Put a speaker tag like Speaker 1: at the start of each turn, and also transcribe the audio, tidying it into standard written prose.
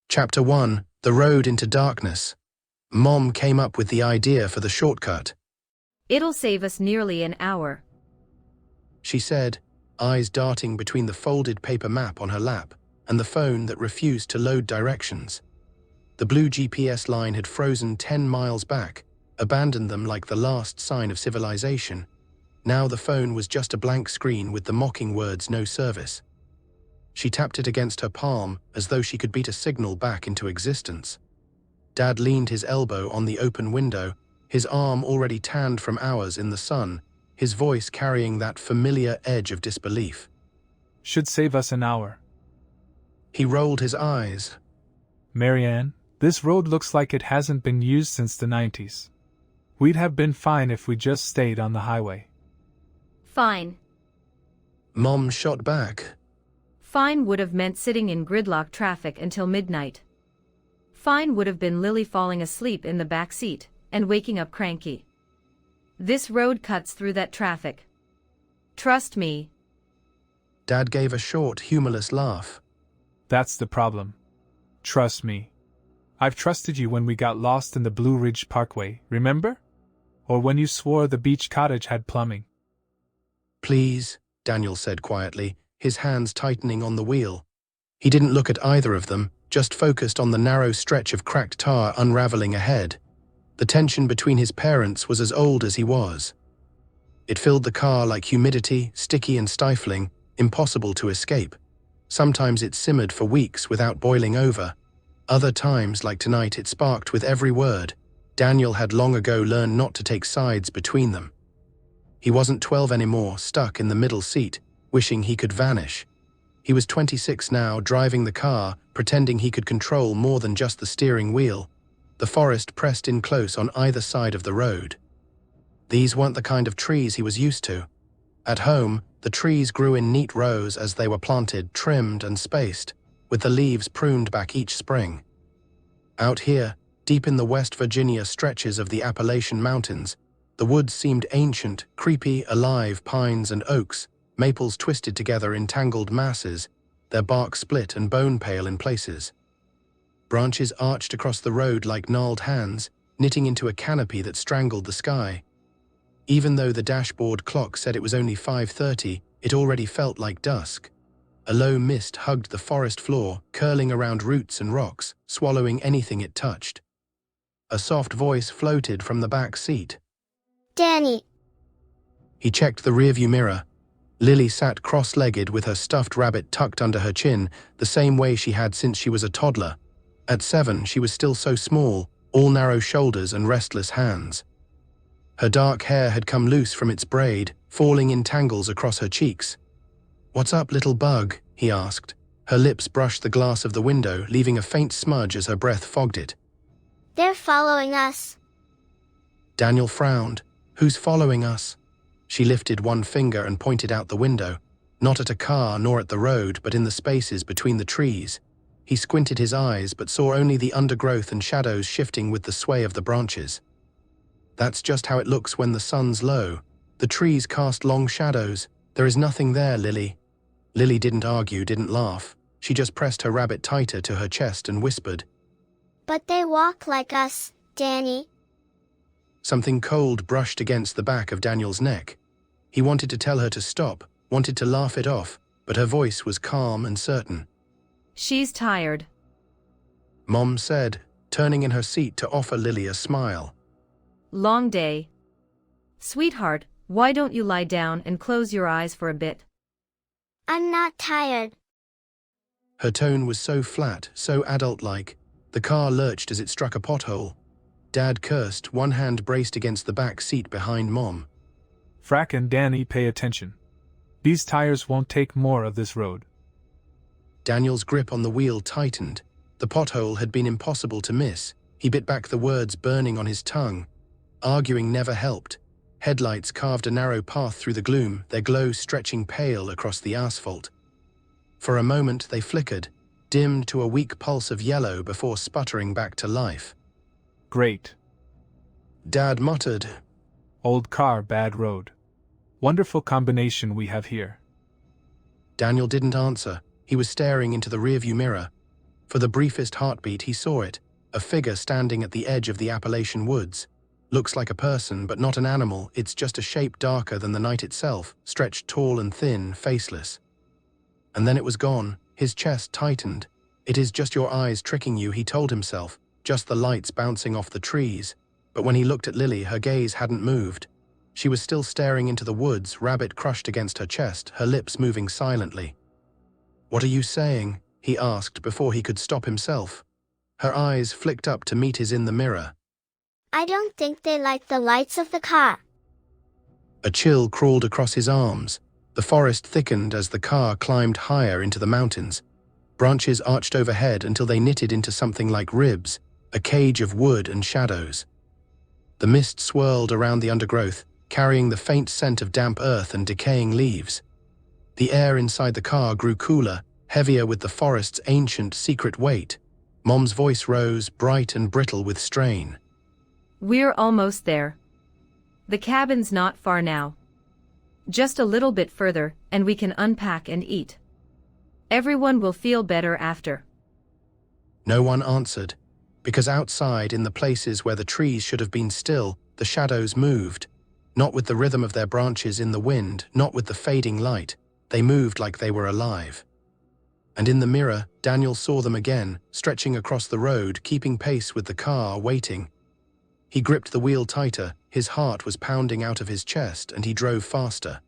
Speaker 1: Chapter 1: The Road into Darkness. Mom came up with the idea for the shortcut.
Speaker 2: It'll save us nearly an hour,
Speaker 1: She said, eyes darting between the folded paper map on her lap and the phone that refused to load directions. The blue GPS line had frozen 10 miles back, abandoned them like the last sign of civilization. Now the phone was just a blank screen with the mocking words "no service." She tapped it against her palm as though she could beat a signal back into existence. Dad leaned his elbow on the open window, his arm already tanned from hours in the sun, his voice carrying that familiar edge of disbelief.
Speaker 3: Should save us an hour.
Speaker 1: He rolled his eyes.
Speaker 3: Marianne, this road looks like it hasn't been used since the 90s. We'd have been fine if we just stayed on the highway.
Speaker 2: Fine.
Speaker 1: Mom shot back.
Speaker 2: Fine would have meant sitting in gridlock traffic until midnight. Fine would have been Lily falling asleep in the back seat and waking up cranky. This road cuts through that traffic. Trust me.
Speaker 1: Dad gave a short, humorless laugh.
Speaker 3: That's the problem. Trust me. I've trusted you when we got lost in the Blue Ridge Parkway, remember? Or when you swore the beach cottage had plumbing.
Speaker 1: Please, Daniel said quietly, his hands tightening on the wheel. He didn't look at either of them, just focused on the narrow stretch of cracked tar unraveling ahead. The tension between his parents was as old as he was. It filled the car like humidity, sticky and stifling, impossible to escape. Sometimes it simmered for weeks without boiling over. Other times, like tonight, it sparked with every word. Daniel had long ago learned not to take sides between them. He wasn't 12 anymore, stuck in the middle seat, wishing he could vanish. He was 26 now, driving the car, pretending he could control more than just the steering wheel. The forest pressed in close on either side of the road. These weren't the kind of trees he was used to. At home, the trees grew in neat rows as they were planted, trimmed and spaced, with the leaves pruned back each spring. Out here, deep in the West Virginia stretches of the Appalachian Mountains, the woods seemed ancient, creepy, alive, pines and oaks, maples twisted together in tangled masses, their bark split and bone-pale in places. Branches arched across the road like gnarled hands, knitting into a canopy that strangled the sky. Even though the dashboard clock said it was only 5:30, it already felt like dusk. A low mist hugged the forest floor, curling around roots and rocks, swallowing anything it touched. A soft voice floated from the back seat.
Speaker 4: Danny.
Speaker 1: He checked the rearview mirror. Lily sat cross-legged with her stuffed rabbit tucked under her chin, the same way she had since she was a toddler. At 7, she was still so small, all narrow shoulders and restless hands. Her dark hair had come loose from its braid, falling in tangles across her cheeks. "What's up, little bug?" he asked. Her lips brushed the glass of the window, leaving a faint smudge as her breath fogged it.
Speaker 4: They're following us.
Speaker 1: Daniel frowned. "Who's following us?" She lifted one finger and pointed out the window, not at a car nor at the road, but in the spaces between the trees. He squinted his eyes but saw only the undergrowth and shadows shifting with the sway of the branches. "That's just how it looks when the sun's low. The trees cast long shadows. There is nothing there, Lily." Lily didn't argue, didn't laugh. She just pressed her rabbit tighter to her chest and whispered,
Speaker 4: But they walk like us, Danny.
Speaker 1: Something cold brushed against the back of Daniel's neck. He wanted to tell her to stop, wanted to laugh it off, but her voice was calm and certain.
Speaker 2: She's tired.
Speaker 1: Mom said, turning in her seat to offer Lily a smile.
Speaker 2: Long day. Sweetheart, why don't you lie down and close your eyes for a bit?
Speaker 4: I'm not tired.
Speaker 1: Her tone was so flat, so adult-like. The car lurched as it struck a pothole. Dad cursed, one hand braced against the back seat behind Mom.
Speaker 3: Frack and Danny, pay attention. These tires won't take more of this road.
Speaker 1: Daniel's grip on the wheel tightened. The pothole had been impossible to miss. He bit back the words burning on his tongue. Arguing never helped. Headlights carved a narrow path through the gloom, their glow stretching pale across the asphalt. For a moment they flickered, dimmed to a weak pulse of yellow before sputtering back to life.
Speaker 3: Great.
Speaker 1: Dad muttered.
Speaker 3: Old car, bad road. Wonderful combination we have here.
Speaker 1: Daniel didn't answer. He was staring into the rearview mirror. For the briefest heartbeat he saw it, a figure standing at the edge of the Appalachian woods. Looks like a person, but not an animal, it's just a shape darker than the night itself, stretched tall and thin, faceless. And then it was gone, his chest tightened. It is just your eyes tricking you, he told himself, just the lights bouncing off the trees. But when he looked at Lily, her gaze hadn't moved. She was still staring into the woods, rabbit crushed against her chest, her lips moving silently. "What are you saying?" he asked before he could stop himself. Her eyes flicked up to meet his in the mirror.
Speaker 4: I don't think they like the lights of the car.
Speaker 1: A chill crawled across his arms. The forest thickened as the car climbed higher into the mountains. Branches arched overhead until they knitted into something like ribs, a cage of wood and shadows. The mist swirled around the undergrowth, carrying the faint scent of damp earth and decaying leaves. The air inside the car grew cooler, heavier with the forest's ancient, secret weight. Mom's voice rose, bright and brittle with strain.
Speaker 2: We're almost there. The cabin's not far now. Just a little bit further, and we can unpack and eat. Everyone will feel better after.
Speaker 1: No one answered, because outside, in the places where the trees should have been still, the shadows moved. Not with the rhythm of their branches in the wind, not with the fading light. They moved like they were alive. And in the mirror, Daniel saw them again, stretching across the road, keeping pace with the car, waiting. He gripped the wheel tighter, his heart was pounding out of his chest, and he drove faster.